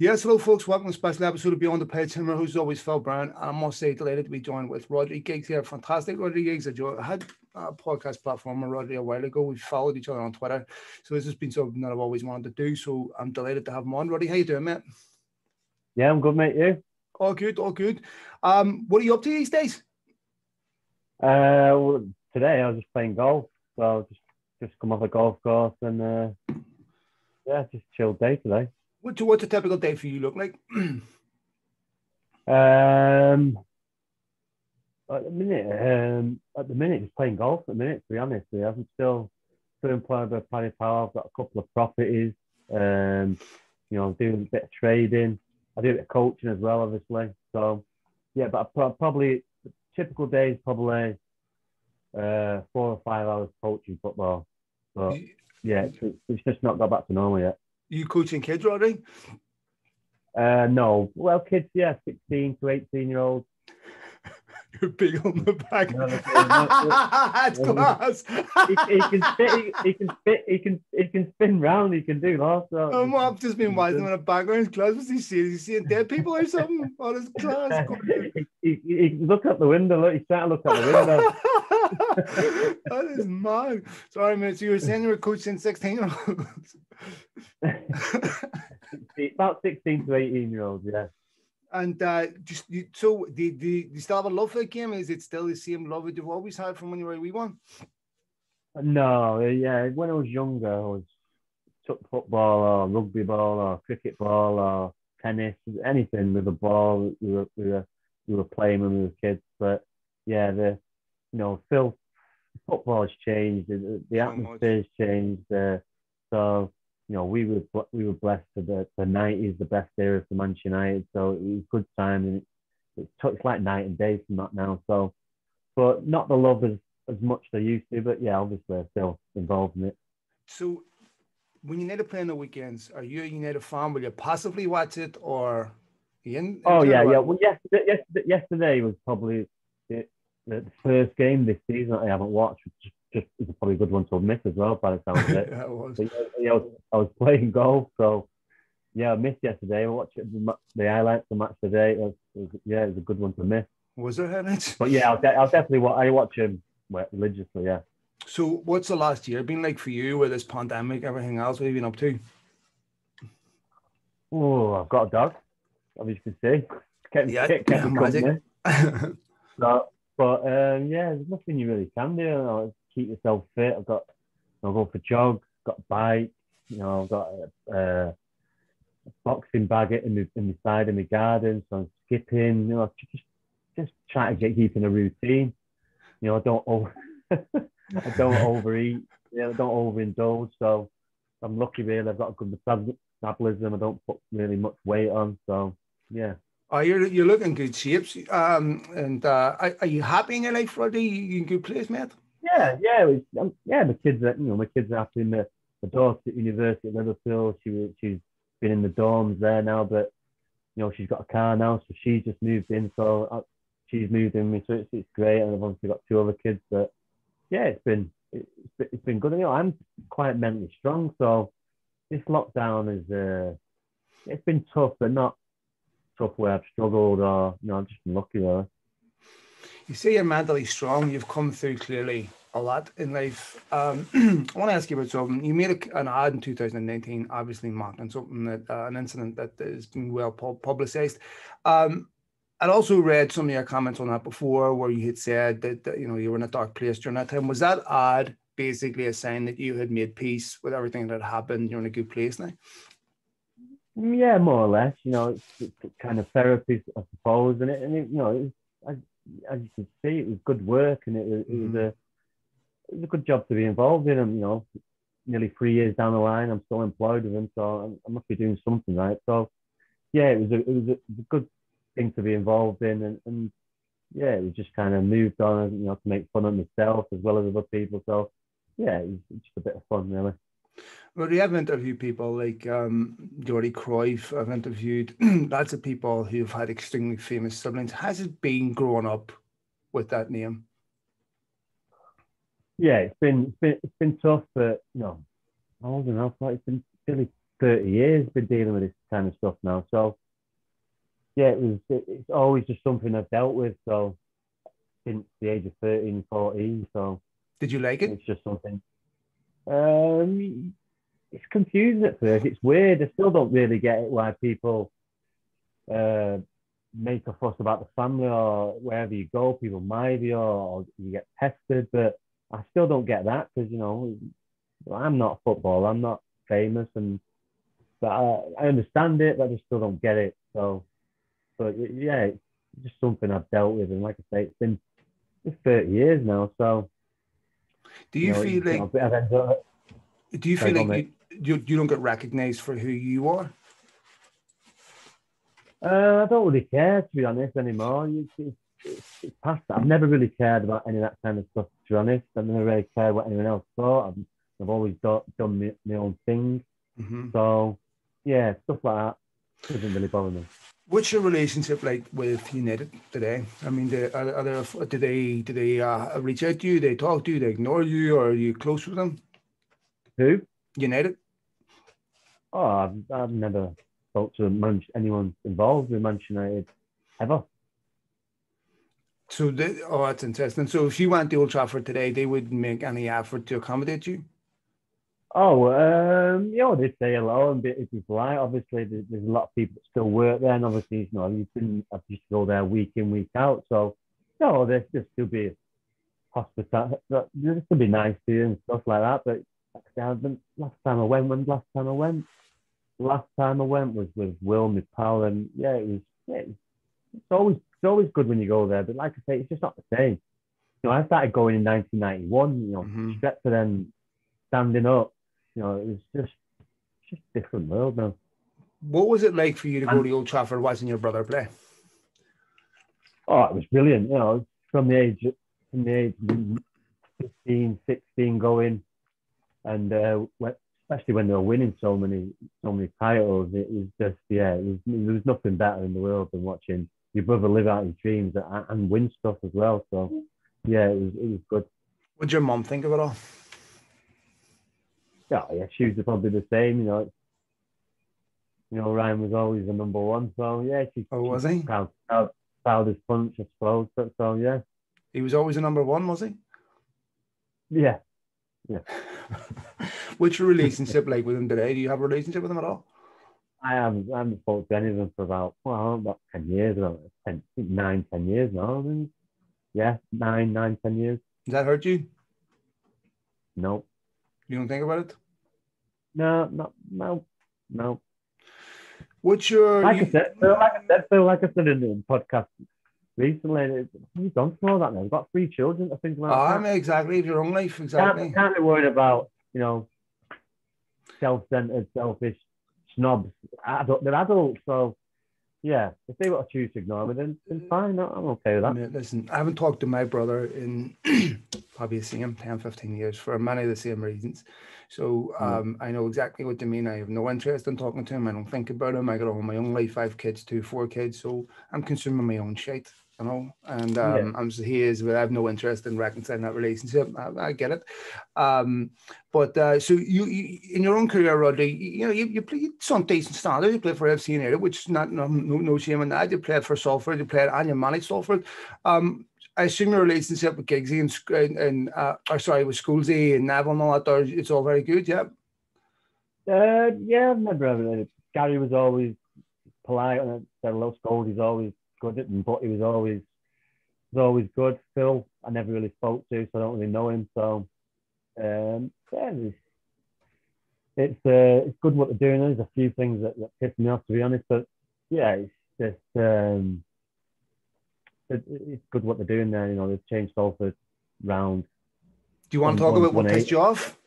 Yes, hello folks, welcome to a special episode of Beyond the Pitch. I'm your host, always Phil Brown, and I must say, delighted to be joined with Rhodri Giggs here. Fantastic Rhodri Giggs. I had a podcast platform with Rhodri a while ago. We followed each other on Twitter, so this has been something that I've always wanted to do, so I'm delighted to have him on. Rhodri, how you doing, mate? Yeah, I'm good, mate. You? All good, all good. What are you up to these days? Well, today I was just playing golf, so just come off a golf course and just chilled day today. What's a typical day for you look like? At the minute, just playing golf. At the minute, to be honest, I'm still employed by Paddy Power. I've got a couple of properties. Doing a bit of trading. I do a bit of coaching as well, obviously. So, yeah, but probably typical days, probably 4 or 5 hours coaching football. But yeah, it's just not got back to normal yet. You coaching kids already? No. Well, kids, yeah, 16 to 18-year-olds. You're big on the back. That's class. He can spin round. He can do lots. I've just been watching in the background class. What's he seeing? Is he seeing dead people or something? Oh, this class. He look out the window. Look, he's trying to look out the window. That is mad. Sorry, mate. So you were saying you were coaching 16-year-olds? About 16 to 18-year-olds, yeah. And do you still have a love for the game? Is it still the same love that you've always had from when you were a wee one? No, yeah. When I was younger, I took football or rugby ball or cricket ball or tennis, anything with a ball. We were playing when we were kids. But yeah, football has changed. The atmosphere has changed. So. We were blessed for the 90s, the best era for Manchester United. So it was good time, and it's like night and day from that now. So, but not the love as much as I used to. But yeah, obviously I'm still involved in it. So, when United play on the weekends, are you a United fan? Will you passively watch it, or yeah. Well, yesterday was probably the first game this season that I haven't watched. Just is probably a good one to miss as well, by the sound of it. Yeah, it was. I was playing golf, so yeah, I missed yesterday. I watched the highlights of the match today. It was a good one to miss. Was there highlights? But yeah, I'll definitely watch him religiously. Yeah. So, what's the last year been like for you with this pandemic, everything else? What have you been up to? Oh, I've got a dog. Obviously, you can see. Kept me company. There's nothing you really can do. Keep yourself fit. I'll go for jogs. Got a bike. I've got a boxing bag in the side of my garden. So I'm skipping. Just trying to keep in a routine. I don't overeat. I don't overindulge. So I'm lucky really. I've got a good metabolism. I don't put really much weight on. So yeah. Oh, you're looking good shapes. Are you happy in your life, Roddy? You in good place, mate? Yeah. My kids are happy. My daughter's at university at Liverpool. She's been in the dorms there now, but she's got a car now, so she's just moved in. So she's moved in with me, so it's great. And I've obviously got 2 other kids, but yeah, it's been good. I'm quite mentally strong, so this lockdown is it's been tough, but not tough where I've struggled or I've just been lucky though. You say you're mentally strong. You've come through clearly a lot in life. I want to ask you about something. You made an ad in 2019, obviously mocking something that an incident that has been well publicized. I'd also read some of your comments on that before, where you had said that you were in a dark place during that time. Was that ad basically a sign that you had made peace with everything that happened? You're in a good place now. Yeah, more or less. It's kind of therapy, I suppose, and as you can see, it was good work, and it was a good job to be involved in. And nearly 3 years down the line, I'm still employed with him, so I must be doing something right. So yeah, it was a good thing to be involved in, and yeah, it was just kind of moved on, to make fun of myself as well as other people. So yeah, it was just a bit of fun, really. Well, we have interviewed people like Johnny Cruyff. I've interviewed lots of people who've had extremely famous siblings. Has it been growing up with that name? Yeah, it's been tough, but old enough. Like, it's been really 30 years been dealing with this kind of stuff now. So yeah, it's always just something I've dealt with. So since the age of 13, 14. So Did you like it? it's just something. It's confusing at first. It's weird. I still don't really get it why people make a fuss about the family, or wherever you go, people mind you, or you get tested. But I still don't get that because, I'm not a footballer. I'm not famous, but I understand it, but I just still don't get it. So, but yeah, it's just something I've dealt with, and like I say, it's 30 years now. So, Do you feel like? Do you feel like you don't get recognized for who you are? I don't really care, to be honest, anymore. It's past that. I've never really cared about any of that kind of stuff, to be honest. I've never really cared what anyone else thought. I've always done my own thing. Mm-hmm. So, yeah, stuff like that doesn't really bother me. What's your relationship like with United today? I mean, do they reach out to you? They talk to you? They ignore you? Or are you close with them? Who? United. Oh, I've never spoke to anyone involved with Manchester United ever. So, that's interesting. So, if you went to Old Trafford today, they wouldn't make any effort to accommodate you? Oh, they say hello and be polite. Obviously, there's a lot of people that still work there, and obviously, you couldn't have just go there week in, week out. So, no, there's still be hospitality. There's still be nice to you and stuff like that. But last time I went? Last time I went was with Will, my pal, and yeah, it's always good when you go there. But like I say, it's just not the same. I started going in 1991. Stretford then standing up. It was just a different world now. What was it like for you to go to Old Trafford watching your brother play? Oh, it was brilliant. From the age 15, 16 going, and especially when they were winning so many titles, it was just there was nothing better in the world than watching your brother live out his dreams and win stuff as well. So yeah, it was good. What did your mum think of it all? Yeah, she was probably the same. Ryan was always the number one. So yeah, was he? Proud as punch, I suppose. So yeah, he was always a number one, was he? Yeah. What's your relationship like with him today? Do you have a relationship with him at all? I haven't spoken to any of them for about 10 years, 9, 10 years now. I mean, yeah, 9, 10 years. Does that hurt you? No. You don't think about it? No. What's your like I said in the podcast recently, you don't know that now. We've got 3 children to think about. I mean, exactly. Your own life, exactly. Can't be worried about self-centered, selfish snobs. They're adults, so yeah. If they want to choose to ignore me, then fine. I'm okay with that. I mean, listen, I haven't talked to my brother in probably the same 10, 15 years for many of the same reasons. So I know exactly what you mean. I have no interest in talking to him. I don't think about him. I got on my own life. 5 kids, 4 kids. So I'm consuming my own shit, and I'm just, he is, but I have no interest in reconciling that relationship. I get it. But so you in your own career, Rhodri, you played some decent standards. You played for FC United, which is no shame in that. You played for Salford. You played and you managed Salford. I assume your relationship with Giggsy and with Schoolsy and Neville and all that, it's all very good, yeah? Yeah, I've never ever. Gary was always polite, and said hello. Schoolsy's always good, but he was always good. Phil, I never really spoke to, so I don't really know him. So, it's good what they're doing. There's a few things that piss me off, to be honest, but yeah, it's just it's good what they're doing there. They've changed Salford round. Do you want to talk about what pissed you off?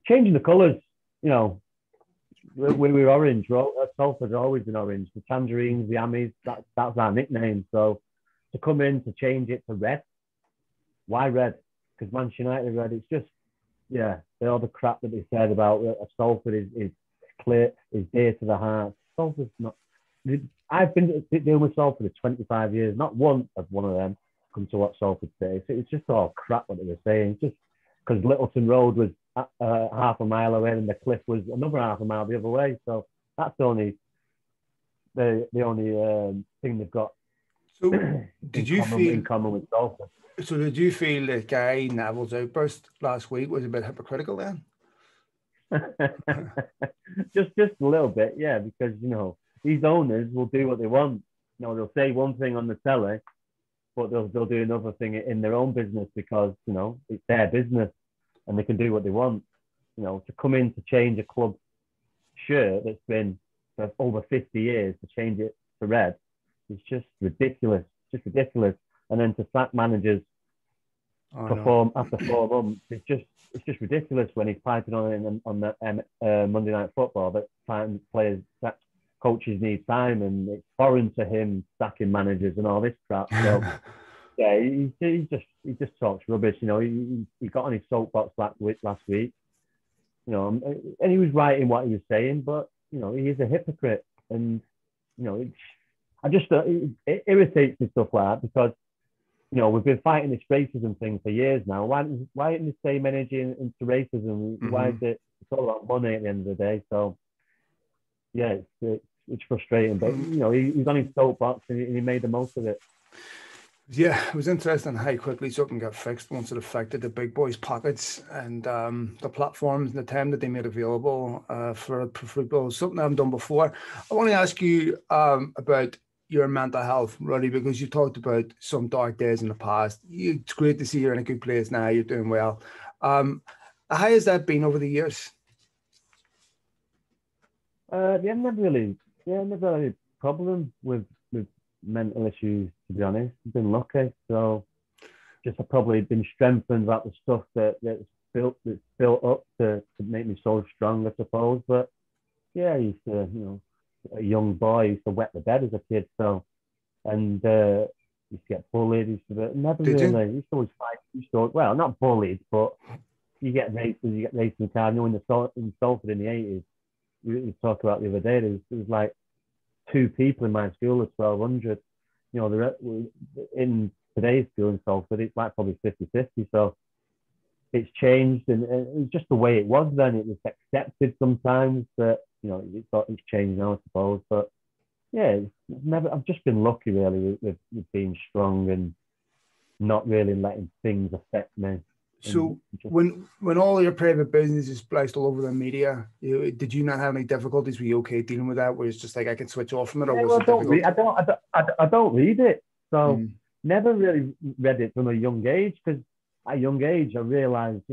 Changing the colours. We were orange. Salford had always been orange. The Tangerines, the Amis, that's our nickname. So to come in to change it to red, why red? Because Manchester United red. It's just, all the crap that they said about Salford is clear, is dear to the heart. Salford's not. I've been dealing with Salford for 25 years. Not once have one of them come to watch Salford today. So it's just all crap what they were saying. Just because Littleton Road was half a mile away, and the cliff was another half a mile the other way. So that's the only thing they've got So, in did you feel? common with Salford. So, did you feel that Gary Neville's outburst last week was a bit hypocritical then? just a little bit, yeah, because these owners will do what they want. They'll say one thing on the telly, but they'll do another thing in their own business because it's their business and they can do what they want. To come in to change a club shirt that's been for over 50 years to change it to red, it's just ridiculous. Just ridiculous. And then to sack managers perform after 4 months, it's just ridiculous when he's piping on the Monday Night Football that coaches need time, and it's foreign to him sacking managers and all this crap. So yeah, he just talks rubbish. He got on his soapbox last week. And he was right in what he was saying, but he is a hypocrite, and I just it irritates me stuff like that because we've been fighting this racism thing for years now. Why isn't the same energy into racism? Mm-hmm. Why is it? It's all about money at the end of the day. So yeah, it's frustrating, but he's on his soapbox and he made the most of it. Yeah, it was interesting how quickly something got fixed once it affected the big boys' pockets and the platforms and the time that they made available for football. Something I haven't done before. I want to ask you about your mental health, Rhodri, because you talked about some dark days in the past. It's great to see you're in a good place now. You're doing well. How has that been over the years? I've never really had a problem with mental issues, to be honest. I've been lucky, so I've probably been strengthened about the stuff that's built up to make me so strong, I suppose. But yeah, I used to, a young boy, used to wet the bed as a kid, so and used to get bullied. Used to always fight. Well, not bullied, but you get raced in car. In Salford in the 80s, we talked about the other day. There was like 2 people in my school at 1,200. In today's school in Salford, it's like probably 50-50. So it's changed, and it's just the way it was then. It was accepted sometimes, but it's changed now, I suppose. But yeah, I've just been lucky really with being strong and not really letting things affect me. So when all your private business is spliced all over the media, did you not have any difficulties? Were you okay dealing with that? Where it's just like I can switch off from it, or was it difficult? I don't read it, so never really read it from a young age, because at a young age I realised,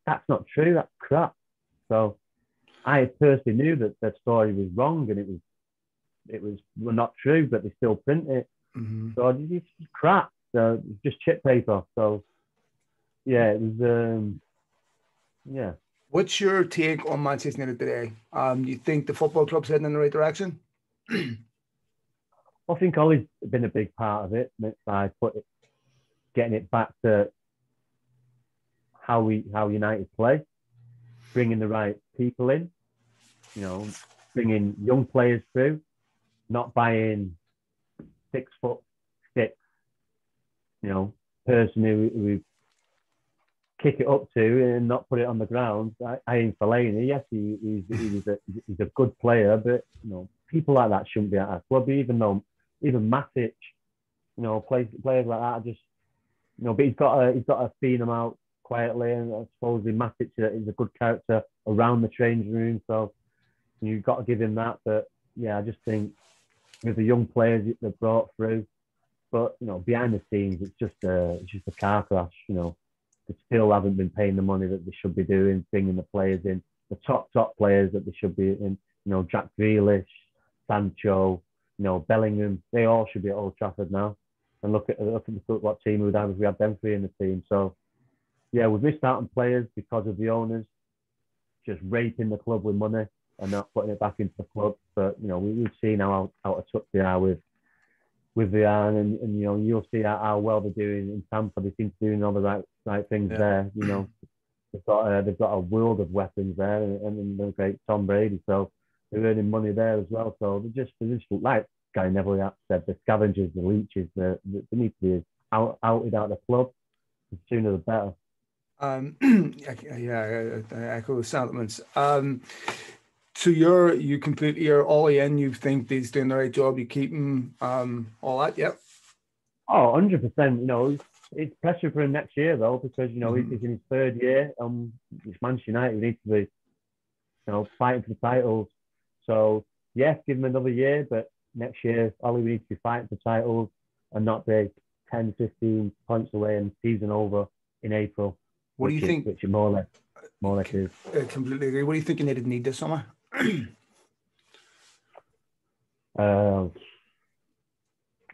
that's not true. That's crap. So I personally knew that the story was wrong and it was not true, but they still print it. Mm-hmm. So it's crap. So it's just chip paper. So yeah, it was. Yeah. What's your take on Manchester United today? Do you think the football club's heading in the right direction? I think Ollie's been a big part of it by getting it back to how United play, bringing the right people in, bringing young players through, not buying 6'6", person who kick it up to and not put it on the ground. I ain't Fellaini. Yes, he's a good player, but people like that shouldn't be at our club. Even Matic, players like that are just, but he's got to feed them out quietly, and I suppose Matic is a good character around the changing room, so you've got to give him that. But yeah, I just think with the young players that they've brought through, but behind the scenes, it's just a car crash. They still haven't been paying the money that they should be doing, bringing the players in, the top players that they should be in. Jack Grealish, Sancho, Bellingham. They all should be at Old Trafford now. And look at what team we would have if we had them 3 in the team. So yeah, we've missed out on players because of the owners just raping the club with money and not putting it back into the club. But we've seen how out of touch they are with Villar, and you'll see how well they're doing in Tampa. They seem to be doing all the right things there. They've got a world of weapons there, and the great Tom Brady. So they're earning money there as well. So they're just like Gary Neville said, the scavengers, the leeches. They need to be outed out of the club. The sooner the better. Yeah, I echo the sentiments. So you completely are all in. You think he's doing the right job. You keep him, all that. Yep. Oh, 100%. It's pressure for him next year though, because Mhm. he's in his third year. It's Manchester United. We need to be fighting for the titles. So yes, give him another year, but next year, Ollie, we need to be fighting for titles and not be 10, 15 points away and season over in April, What do you think? which it more or less is. I completely agree. What do you think United need this summer? Uh,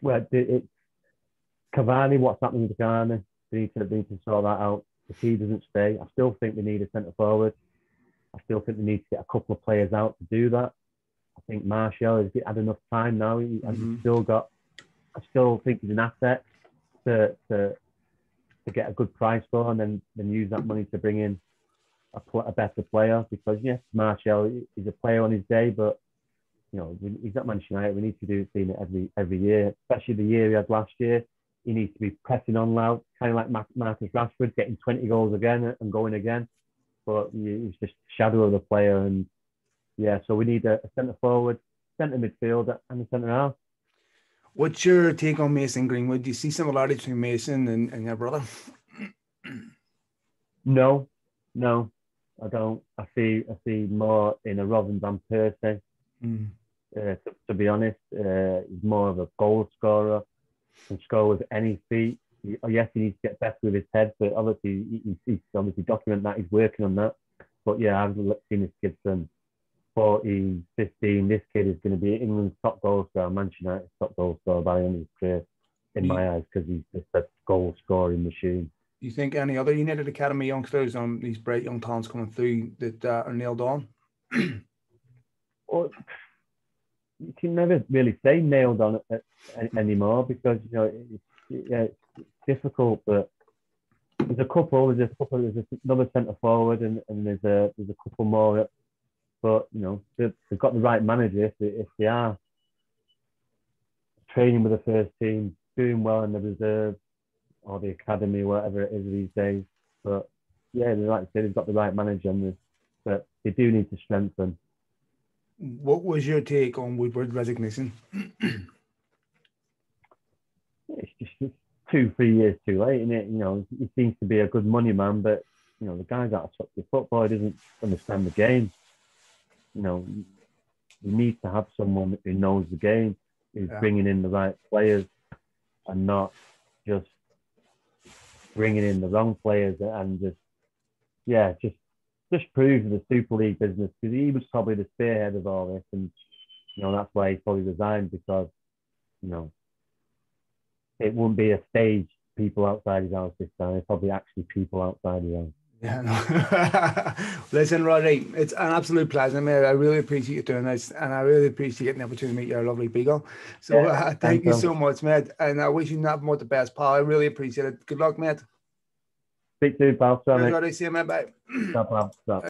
it's Cavani. What's happening with Cavani? They need to sort that out. If he doesn't stay, I still think they need a centre forward. I still think they need to get a couple of players out to do that. I think Martial has had enough time now. Mhm. I still think he's an asset to get a good price for, and then use that money to bring in a better player. Because yes, Martial is a player on his day, but he's at Manchester United. We need to do it every year, especially the year he had last year. He needs to be pressing on loud, kind of like Marcus Rashford, getting 20 goals again and going again. But he's just a shadow of the player, and yeah, so we need a centre forward, centre midfield, and a centre half. What's your take on Mason Greenwood? Do you see similarities between Mason and your brother? No, no, I don't. I see more in a Robin van Persie. Mm. To be honest, he's more of a goal scorer. Can score with any feet. Yes, he needs to get better with his head, but obviously he's obviously document that he's working on that. But yeah, I've seen this kid from 14, 15. This kid is going to be England's top goal scorer, Manchester United's top goal scorer by the end of his career, in You, my eyes, because he's just a goal scoring machine. you think any other United Academy youngsters, these bright young talents coming through that are nailed on? Well, you can never really say nailed on anymore, because yeah, it's difficult. But there's another centre forward, and there's a couple more. But they've got the right manager if they are training with the first team, doing well in the reserve or the academy, whatever it is these days. But yeah, like I said, they've got the right manager, but they do need to strengthen. What was your take on Woodward's resignation? It's just 2, 3 years too late, isn't it? He seems to be a good money man, but the guy's out of touch with football. He doesn't understand the game. You know, you need to have someone who knows the game, who's Yeah. bringing in the right players, and not just bringing in the wrong players and just prove the Super League business, because he was probably the spearhead of all this, and that's why he probably resigned, because you know it wouldn't be a stage people outside his house this time. It's probably actually people outside his house. Yeah, no. Listen, Roddy, it's an absolute pleasure, mate. I really appreciate you doing this, and I really appreciate getting the opportunity to meet your lovely beagle. So Yeah, thank thanks, you Phil. so much, mate. And I wish you nothing but the best, pal. I really appreciate it. Good luck, mate. Speak to you, pal. Cheers, Sorry. Roddy. See you, mate. Bye. Stop, pal. Stop.